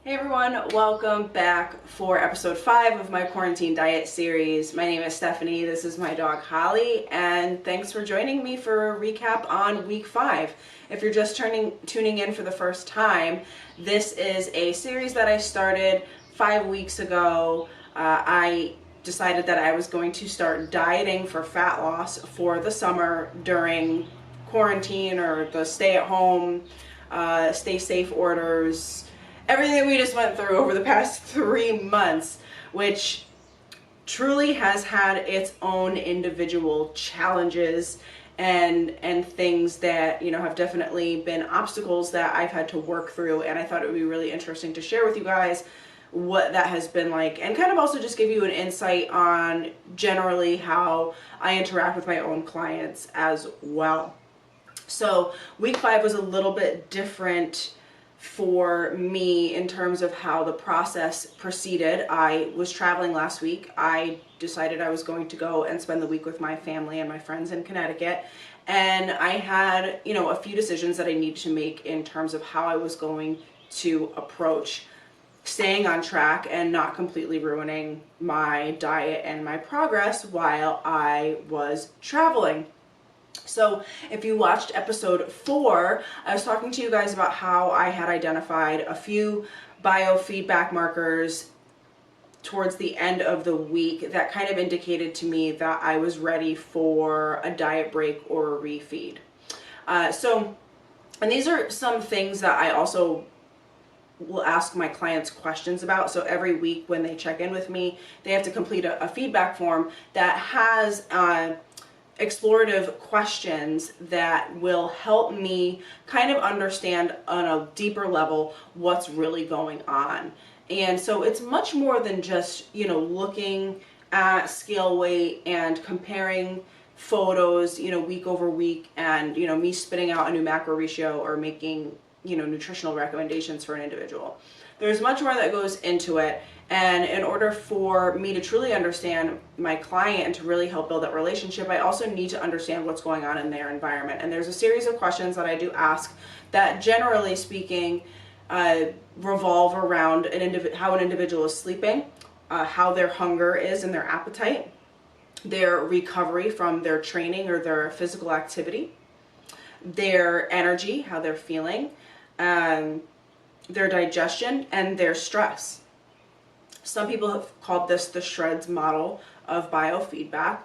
Hey everyone, welcome back for episode 5 of my quarantine diet series. My name is Stephanie, this is my dog Holly, and thanks for joining me for a recap on week 5. If you're just tuning in for the first time, this is a series that I started 5 weeks ago. I decided that I was going to start dieting for fat loss for the summer during quarantine or the stay at home, stay safe orders, everything we just went through over the past 3 months, which truly has had its own individual challenges and things that, have definitely been obstacles that I've had to work through. And I thought it would be really interesting to share with you guys what that has been like, and kind of also just give you an insight on generally how I interact with my own clients as well. So week 5 was a little bit different for me in terms of how the process proceeded. I was traveling last week. I decided I was going to go and spend the week with my family and my friends in Connecticut. And I had, a few decisions that I needed to make in terms of how I was going to approach staying on track and not completely ruining my diet and my progress while I was traveling. So if you watched episode 4, I was talking to you guys about how I had identified a few biofeedback markers towards the end of the week that kind of indicated to me that I was ready for a diet break or a refeed. And these are some things that I also will ask my clients questions about. So every week when they check in with me, they have to complete a feedback form that has explorative questions that will help me kind of understand on a deeper level what's really going on. And so it's much more than just, looking at scale weight and comparing photos, week over week, and, me spitting out a new macro ratio or making, nutritional recommendations for an individual. There's much more that goes into it. And in order for me to truly understand my client and to really help build that relationship, I also need to understand what's going on in their environment. And there's a series of questions that I do ask that, generally speaking, revolve around how an individual is sleeping, how their hunger is and their appetite, their recovery from their training or their physical activity, their energy, how they're feeling, their digestion, and their stress. Some people have called this the shreds model of biofeedback.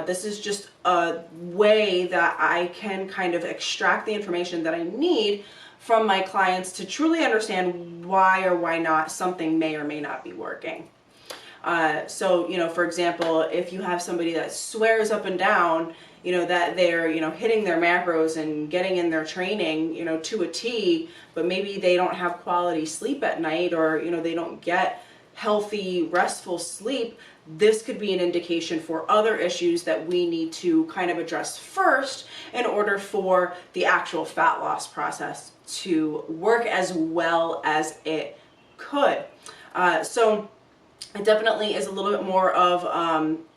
This is just a way that I can kind of extract the information that I need from my clients to truly understand why or why not something may or may not be working. So, for example, if you have somebody that swears up and down, that they're, hitting their macros and getting in their training, to a T, but maybe they don't have quality sleep at night, or, they don't get healthy, restful sleep, this could be an indication for other issues that we need to kind of address first in order for the actual fat loss process to work as well as it could. So it definitely is a little bit more of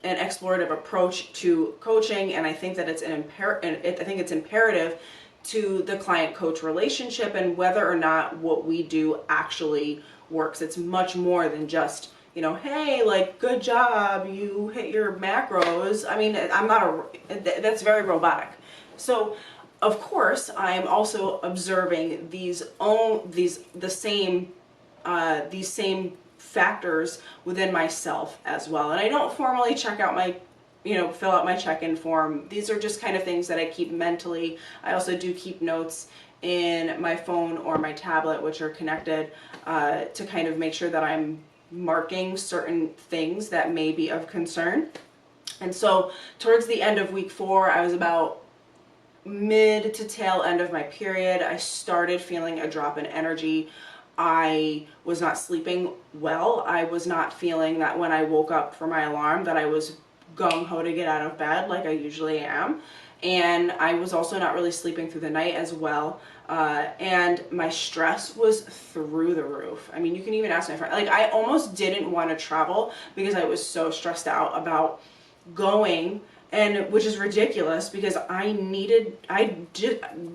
an explorative approach to coaching, and I think that it's imperative to the client-coach relationship and whether or not what we do actually works. It's much more than just, hey, like, good job, you hit your macros. I mean, that's very robotic. So of course I'm also observing these same factors within myself as well. And I don't formally check out my fill out my check-in form. These are just kind of things that I keep mentally. I also do keep notes in my phone or my tablet, which are connected, to kind of make sure that I'm marking certain things that may be of concern. And so towards the end of week 4, I was about mid to tail end of my period. I started feeling a drop in energy. I was not sleeping well. I was not feeling that when I woke up for my alarm that I was gung-ho to get out of bed like I usually am. And I was also not really sleeping through the night as well. And my stress was through the roof. I mean, you can even ask my friend. Like, I almost didn't want to travel because I was so stressed out about going and which is ridiculous because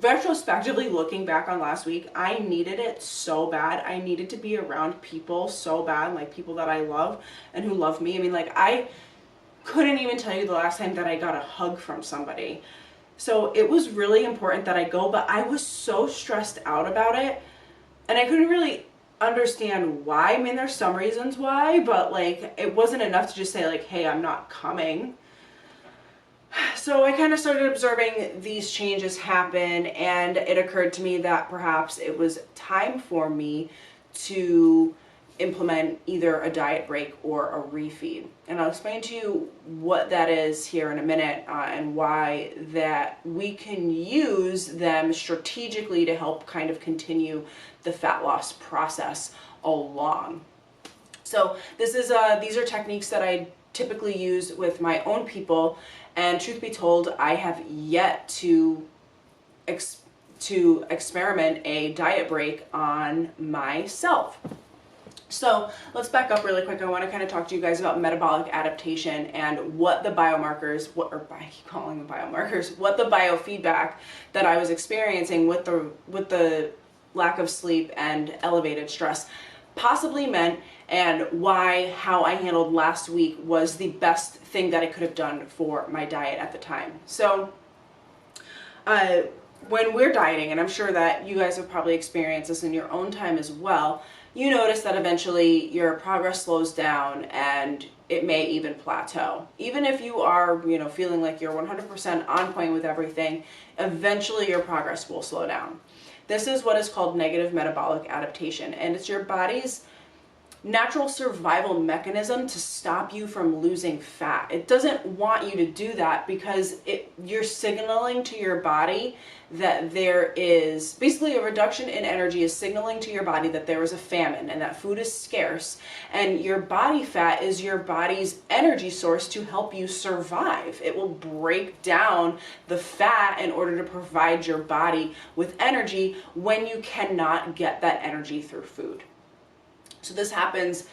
retrospectively looking back on last week, I needed it so bad. I needed to be around people so bad, like people that I love and who love me. I mean, like, I couldn't even tell you the last time that I got a hug from somebody. So it was really important that I go, but I was so stressed out about it, and I couldn't really understand why. I mean, there's some reasons why, but like, it wasn't enough to just say like, hey, I'm not coming. So I kind of started observing these changes happen, and it occurred to me that perhaps it was time for me to implement either a diet break or a refeed. And I'll explain to you what that is here in a minute, and why that we can use them strategically to help kind of continue the fat loss process along. So these are techniques that I typically use with my own people, and truth be told, I have yet to experiment a diet break on myself. So let's back up really quick. I want to kind of talk to you guys about metabolic adaptation and what the biomarkers, I keep calling them biomarkers, what the biofeedback that I was experiencing with the lack of sleep and elevated stress possibly meant, and why how I handled last week was the best thing that I could have done for my diet at the time. So when we're dieting, and I'm sure that you guys have probably experienced this in your own time as well, you notice that eventually your progress slows down and it may even plateau. Even if you are, feeling like you're 100% on point with everything, eventually your progress will slow down. This is what is called negative metabolic adaptation, and it's your body's natural survival mechanism to stop you from losing fat. It doesn't want you to do that because you're signaling to your body that there is basically a reduction in energy, is signaling to your body that there is a famine and that food is scarce, and your body fat is your body's energy source to help you survive. It will break down the fat in order to provide your body with energy when you cannot get that energy through food. So this happens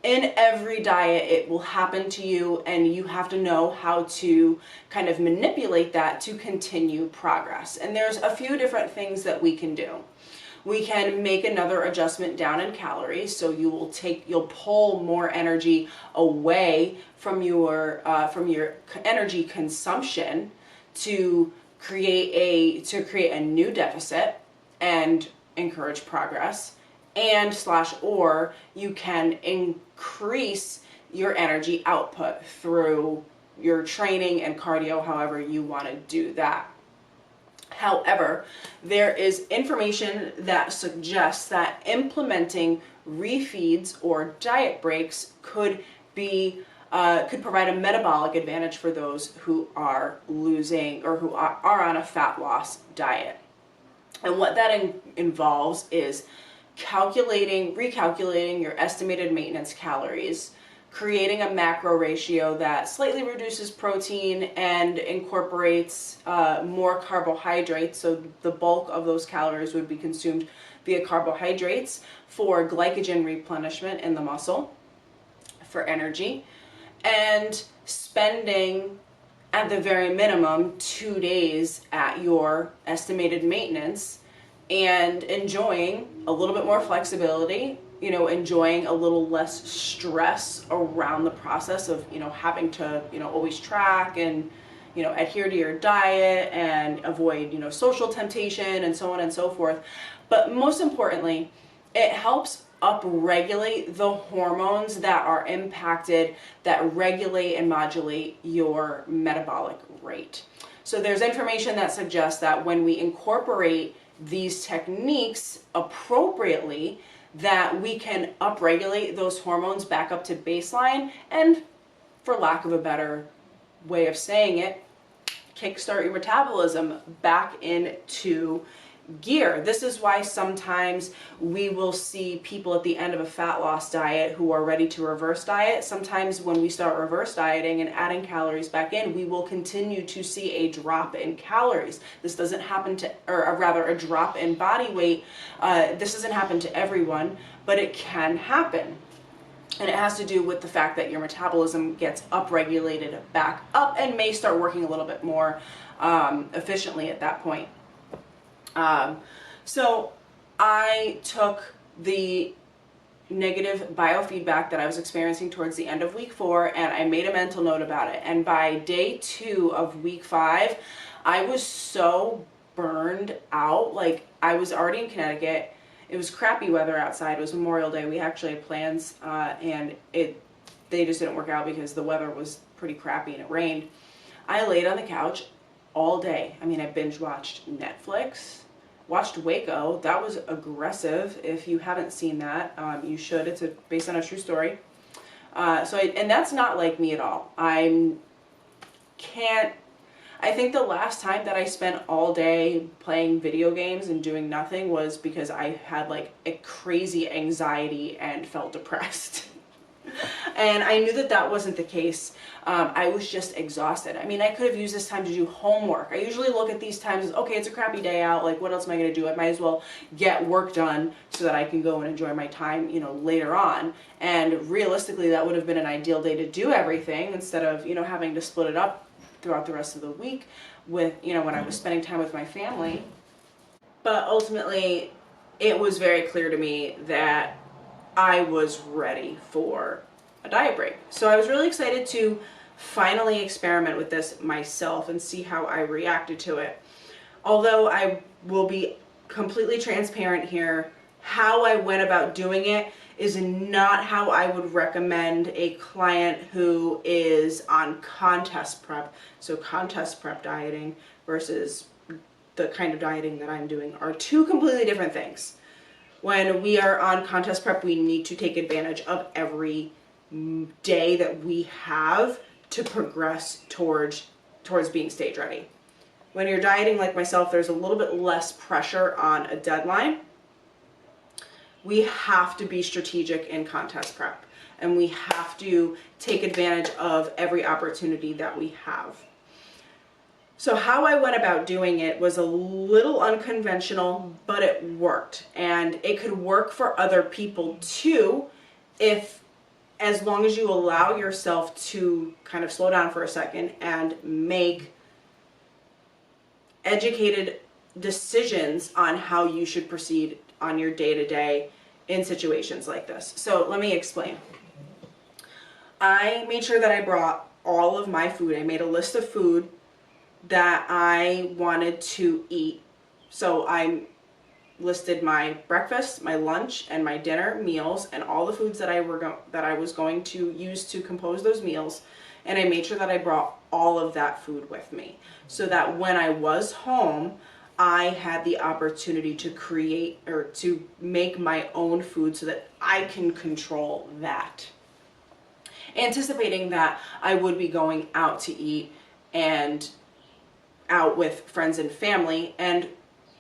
in every diet. It will happen to you, and you have to know how to kind of manipulate that to continue progress. And there's a few different things that we can do. We can make another adjustment down in calories, so you'll pull more energy away from your energy consumption to create a new deficit and encourage progress. Or you can increase your energy output through your training and cardio, however you want to do that. However, there is information that suggests that implementing refeeds or diet breaks could provide a metabolic advantage for those who are losing or who are on a fat loss diet. And what that involves is recalculating your estimated maintenance calories, creating a macro ratio that slightly reduces protein and incorporates more carbohydrates, so the bulk of those calories would be consumed via carbohydrates for glycogen replenishment in the muscle, for energy, and spending at the very minimum 2 days at your estimated maintenance, and enjoying a little bit more flexibility, enjoying a little less stress around the process of, having to, always track and, adhere to your diet and avoid, social temptation and so on and so forth. But most importantly, it helps upregulate the hormones that are impacted, that regulate and modulate your metabolic rate. So there's information that suggests that when we incorporate these techniques appropriately, that we can upregulate those hormones back up to baseline, and, for lack of a better way of saying it, kickstart your metabolism back into gear. This is why sometimes we will see people at the end of a fat loss diet who are ready to reverse diet. Sometimes when we start reverse dieting and adding calories back in, we will continue to see a drop in calories. This doesn't happen a drop in body weight. This doesn't happen to everyone, but it can happen. And it has to do with the fact that your metabolism gets upregulated back up and may start working a little bit more efficiently at that point. So I took the negative biofeedback that I was experiencing towards the end of week 4, and I made a mental note about it. And by day 2 of week 5, I was so burned out. Like, I was already in Connecticut. It was crappy weather outside. It was Memorial Day. We actually had plans, and they just didn't work out because the weather was pretty crappy and it rained. I laid on the couch all day. I mean, I binge watched Netflix, watched Waco. That was aggressive. If you haven't seen that, you should. It's based on a true story. And that's not like me at all. I think the last time that I spent all day playing video games and doing nothing was because I had like a crazy anxiety and felt depressed. And I knew that that wasn't the case. I was just exhausted. I mean, I could have used this time to do homework. I usually look at these times as, okay, it's a crappy day out. Like, what else am I going to do? I might as well get work done so that I can go and enjoy my time, later on. And realistically, that would have been an ideal day to do everything instead of, having to split it up throughout the rest of the week with, when I was spending time with my family. But ultimately, it was very clear to me that I was ready for a diet break. So I was really excited to finally experiment with this myself and see how I reacted to it. Although I will be completely transparent here, how I went about doing it is not how I would recommend a client who is on contest prep. So contest prep dieting versus the kind of dieting that I'm doing are two completely different things. When we are on contest prep, we need to take advantage of every day that we have to progress towards being stage ready. When you're dieting like myself, there's a little bit less pressure on a deadline. We have to be strategic in contest prep, and we have to take advantage of every opportunity that we have. So how I went about doing it was a little unconventional, but it worked. And it could work for other people too, as long as you allow yourself to kind of slow down for a second and make educated decisions on how you should proceed on your day-to-day in situations like this. So let me explain. I made sure that I brought all of my food. I made a list of food that I wanted to eat. So I listed my breakfast, my lunch, and my dinner meals, and all the foods that I was going to use to compose those meals. And I made sure that I brought all of that food with me, so that when I was home, I had the opportunity to create or to make my own food so that I can control that. Anticipating that I would be going out to eat and out with friends and family, and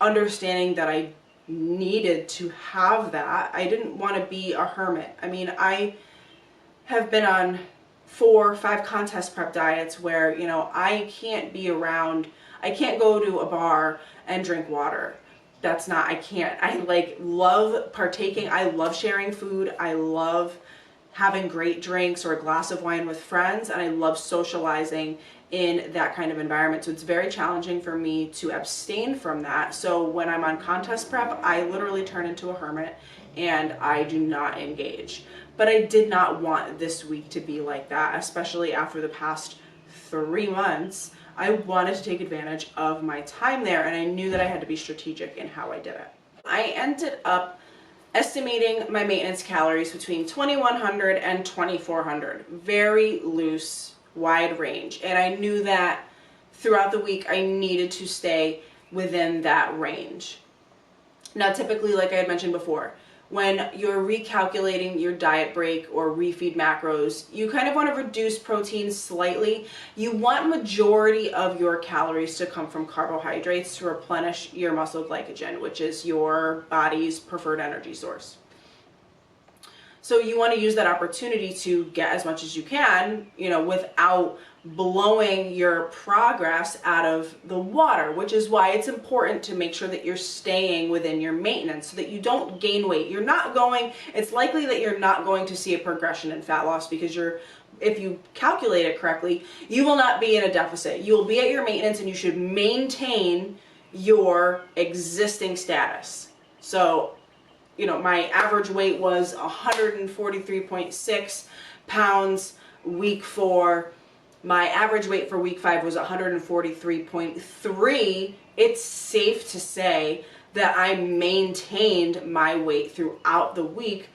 understanding that I needed to have that. I didn't want to be a hermit. I mean, I have been on 4 or 5 contest prep diets where, I can't be around, I can't go to a bar and drink water. I can't. I love partaking. I love sharing food. I love having great drinks or a glass of wine with friends, and I love socializing in that kind of environment. So it's very challenging for me to abstain from that. So when I'm on contest prep, I literally turn into a hermit and I do not engage. But I did not want this week to be like that, especially after the past 3 months. I wanted to take advantage of my time there, and I knew that I had to be strategic in how I did it. I ended up estimating my maintenance calories between 2,100 and 2,400. Very loose, wide range. And I knew that throughout the week I needed to stay within that range. Now, typically, like I had mentioned before, when you're recalculating your diet break or refeed macros, you kind of want to reduce protein slightly. You want majority of your calories to come from carbohydrates to replenish your muscle glycogen, which is your body's preferred energy source. So you want to use that opportunity to get as much as you can, you know, without blowing your progress out of the water, which is why it's important to make sure that you're staying within your maintenance so that you don't gain weight. It's likely that you're not going to see a progression in fat loss because if you calculate it correctly, you will not be in a deficit. You will be at your maintenance and you should maintain your existing status. So, you know, my average weight was 143.6 pounds week 4. My average weight for week 5 was 143.3. It's safe to say that I maintained my weight throughout the week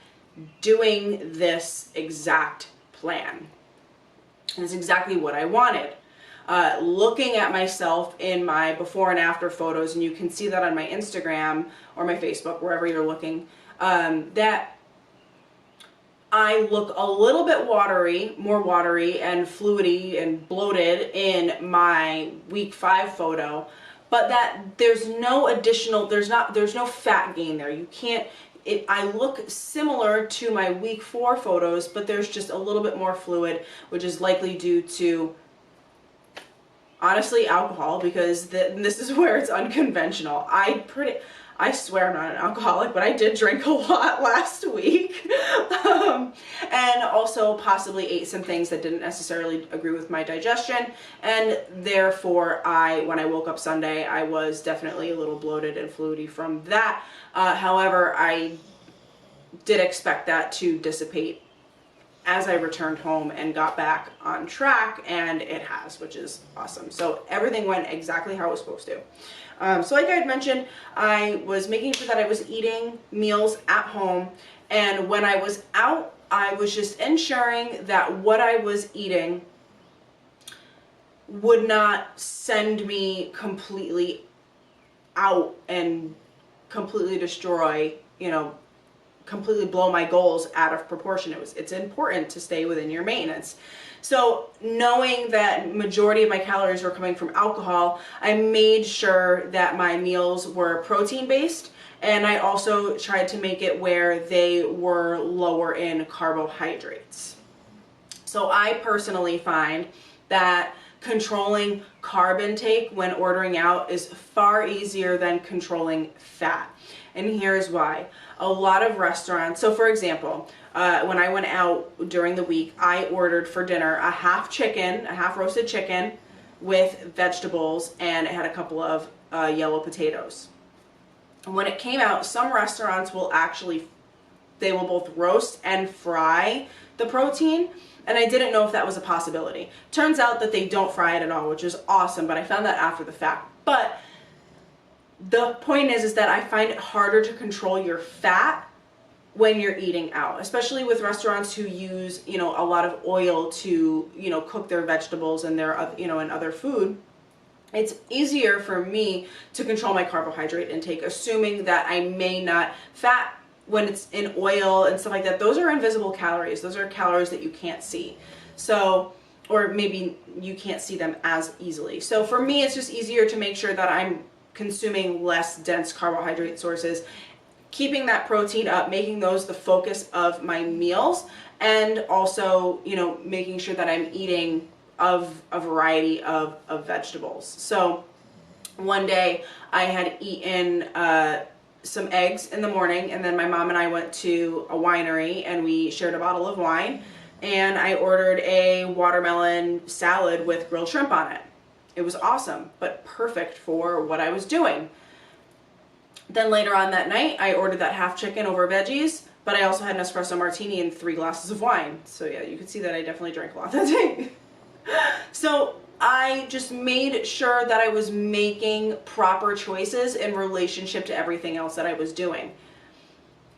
doing this exact plan. And it's exactly what I wanted. Looking at myself in my before and after photos, and you can see that on my Instagram or my Facebook, wherever you're looking, that I look a little bit more watery and fluidy and bloated in my week 5 photo, but that there's no fat gain there. I look similar to my week 4 photos, but there's just a little bit more fluid, which is likely due to, honestly, alcohol, because this is where it's unconventional. I swear I'm not an alcoholic, but I did drink a lot last week. And also possibly ate some things that didn't necessarily agree with my digestion. And therefore, when I woke up Sunday, I was definitely a little bloated and fluidy from that. However, I did expect that to dissipate as I returned home and got back on track, and it has, which is awesome. So everything went exactly how it was supposed to. So like I had mentioned, I was making sure that I was eating meals at home, and when I was out, I was just ensuring that what I was eating would not send me completely out and completely destroy, completely blow my goals out of proportion. It's important to stay within your maintenance. So knowing that majority of my calories were coming from alcohol, I made sure that my meals were protein based, and I also tried to make it where they were lower in carbohydrates. So I personally find that controlling carb intake when ordering out is far easier than controlling fat. And here's why. A lot of restaurants, so for example, when I went out during the week, I ordered for dinner a half roasted chicken with vegetables, and it had a couple of yellow potatoes. And when it came out, some restaurants they will both roast and fry the protein, and I didn't know if that was a possibility. Turns out that they don't fry it at all, which is awesome, but I found that after the fact. But the point is that I find it harder to control your fat when you're eating out, especially with restaurants who use, a lot of oil to, cook their vegetables and their, and other food. It's easier for me to control my carbohydrate intake, assuming that I may not fat when it's in oil and stuff like that. Those are invisible calories. Those are calories that you can't see. So, or maybe you can't see them as easily. So for me, it's just easier to make sure that I'm consuming less dense carbohydrate sources, keeping that protein up, making those the focus of my meals, and also, making sure that I'm eating of a variety of vegetables. So one day I had eaten some eggs in the morning, and then my mom and I went to a winery and we shared a bottle of wine, and I ordered a watermelon salad with grilled shrimp on it. It was awesome, but perfect for what I was doing. Then later on that night, I ordered that half chicken over veggies, but I also had an espresso martini and 3 glasses of wine. So yeah, you can see that I definitely drank a lot that day. So I just made sure that I was making proper choices in relationship to everything else that I was doing.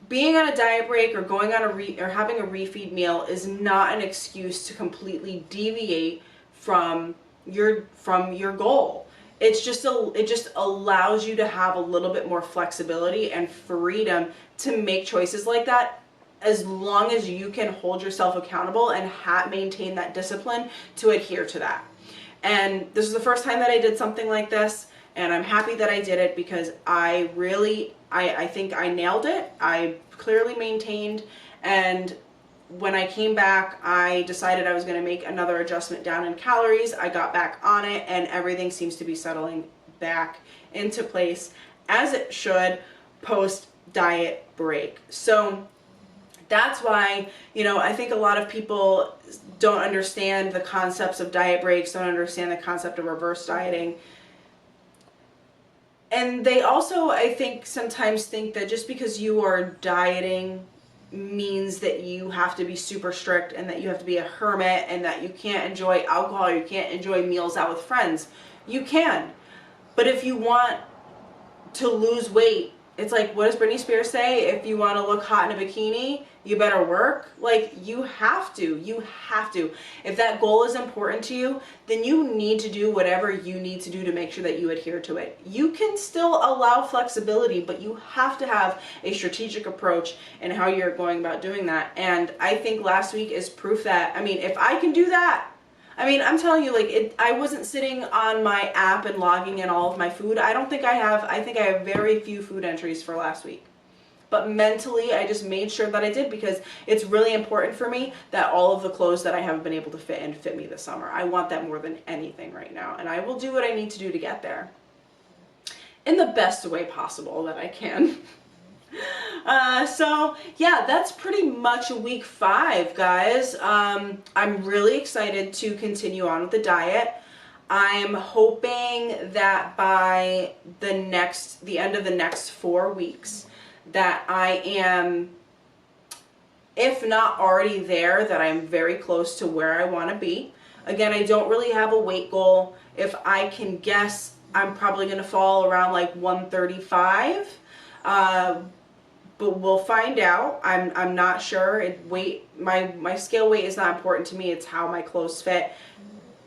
Being on a diet break or going on or having a refeed meal is not an excuse to completely deviate from your goal. It just allows you to have a little bit more flexibility and freedom to make choices like that, as long as you can hold yourself accountable and maintain that discipline to adhere to that. And this is the first time that I did something like this, and I'm happy that I did it because I think I nailed it. I clearly maintained, and when I came back, I decided I was going to make another adjustment down in calories. I got back on it, and everything seems to be settling back into place as it should post diet break. So that's why, you know, I think a lot of people don't understand the concepts of diet breaks, don't understand the concept of reverse dieting. And they also, I think, sometimes think that just because you are dieting means that you have to be super strict and that you have to be a hermit and that you can't enjoy alcohol, you can't enjoy meals out with friends. You can. But if you want to lose weight, it's like, what does Britney Spears say? If you want to look hot in a bikini, you better work. Like, you have to. If that goal is important to you, then you need to do whatever you need to do to make sure that you adhere to it. You can still allow flexibility, but you have to have a strategic approach in how you're going about doing that. And I think last week is proof that, I mean, if I can do that, I mean, I'm telling you, like, I wasn't sitting on my app and logging in all of my food. I think I have very few food entries for last week. But mentally, I just made sure that I did, because it's really important for me that all of the clothes that I haven't been able to fit in fit me this summer. I want that more than anything right now. And I will do what I need to do to get there in the best way possible that I can. So yeah, that's pretty much week 5, guys. I'm really excited to continue on with the diet. I'm hoping that by the end of the next 4 weeks, that I am, if not already there, that I'm very close to where I want to be. Again, I don't really have a weight goal. If I can guess, I'm probably going to fall around like 135. But we'll find out. I'm not sure. My scale weight is not important to me. It's how my clothes fit.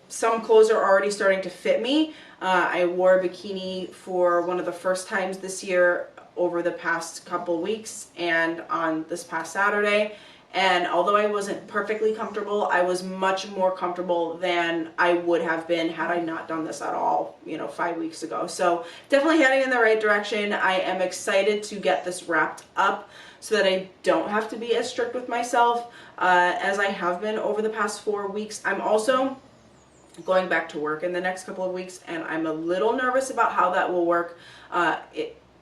Some clothes are already starting to fit me. I wore a bikini for one of the first times this year over the past couple weeks and on this past Saturday. And although I wasn't perfectly comfortable, I was much more comfortable than I would have been had I not done this at all, 5 weeks ago. So definitely heading in the right direction. I am excited to get this wrapped up so that I don't have to be as strict with myself as I have been over the past 4 weeks. I'm also going back to work in the next couple of weeks, and I'm a little nervous about how that will work.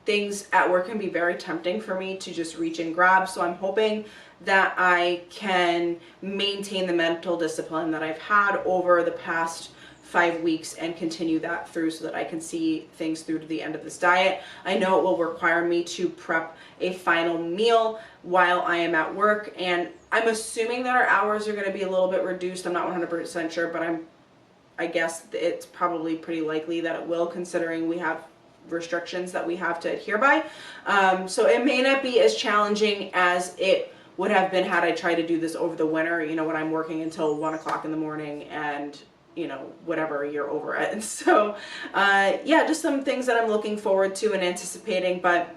Things at work can be very tempting for me to just reach and grab, so I'm hoping that I can maintain the mental discipline that I've had over the past 5 weeks and continue that through so that I can see things through to the end of this diet. I know it will require me to prep a final meal while I am at work, and I'm assuming that our hours are going to be a little bit reduced. I'm not 100% sure, but I guess it's probably pretty likely that it will, considering we have restrictions that we have to adhere by. So it may not be as challenging as it would have been had I tried to do this over the winter, when I'm working until 1 o'clock in the morning and, whatever you're over it. And so, yeah, just some things that I'm looking forward to and anticipating. But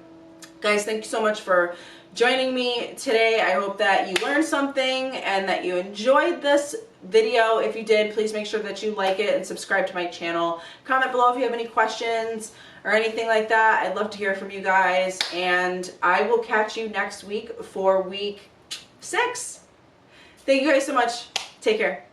guys, thank you so much for joining me today. I hope that you learned something and that you enjoyed this video. If you did, please make sure that you like it and subscribe to my channel. Comment below if you have any questions or anything like that. I'd love to hear from you guys, and I will catch you next week for week 6. Thank you guys so much. Take care.